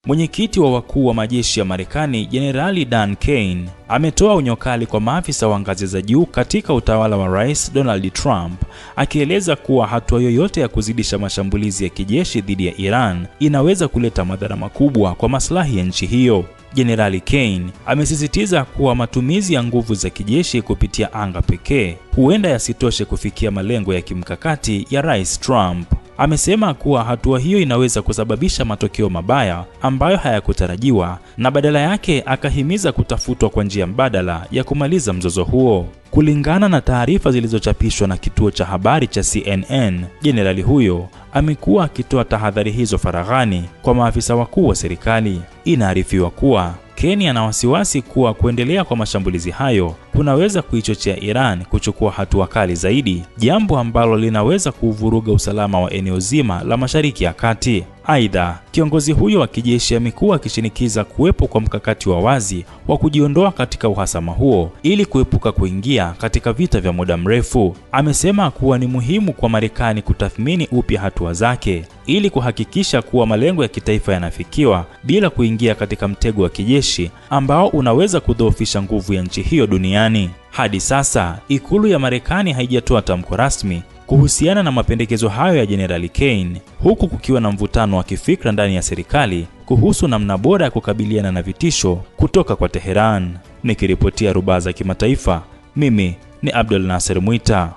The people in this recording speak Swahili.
Mwenyekiti wa wakuu wa majeshi ya Marekani, Jenerali Dan Kane, ametoa onyo kali kwa maafisa wa ngazi za juu katika utawala wa Rais Donald Trump, akieleza kuwa hatua yoyote ya kuzidisha mashambulizi ya kijeshi dhidi ya Iran inaweza kuleta madhara makubwa kwa maslahi ya nchi hiyo. Jenerali Kane amesisitiza kuwa matumizi ya nguvu za kijeshi kupitia anga pekee huenda yasitoshe kufikia malengo ya kimkakati ya Rais Trump. Amesema kuwa hatua hiyo inaweza kusababisha matokeo mabaya ambayo hayakutarajiwa, na badala yake akahimiza kutafutwa kwa njia mbadala ya kumaliza mzozo huo. Kulingana na taarifa zilizochapishwa na kituo cha habari cha CNN, jenerali huyo amekuwa akitoa tahadhari hizo faraghani kwa maafisa wakuu wa serikali. Inaarifiwa kuwa Kane ana wasiwasi kuwa kuendelea kwa mashambulizi hayo kunaweza kuichochea Iran kuchukua hatua kali zaidi, jambo ambalo linaweza kuvuruga usalama wa eneo zima la Mashariki ya Kati. Aidha, kiongozi huyo wa kijeshi amekuwa akishinikiza kuwepo kwa mkakati wa wazi wa kujiondoa katika uhasama huo ili kuepuka kuingia katika vita vya muda mrefu. Amesema kuwa ni muhimu kwa Marekani kutathmini upya hatua zake ili kuhakikisha kuwa malengo ya kitaifa yanafikiwa bila kuingia katika mtego wa kijeshi ambao unaweza kudhoofisha nguvu ya nchi hiyo duniani. Hadi sasa, ikulu ya Marekani haijatoa tamko rasmi kuhusiana na mapendekezo hayo ya Jenerali Kane, huku kukiwa na mvutano wa kifikra ndani ya serikali kuhusu namna bora ya kukabiliana na vitisho kutoka kwa Teheran. Nikiripotia Rubaza Kimataifa, mimi ni Abdul Nasser Mwita.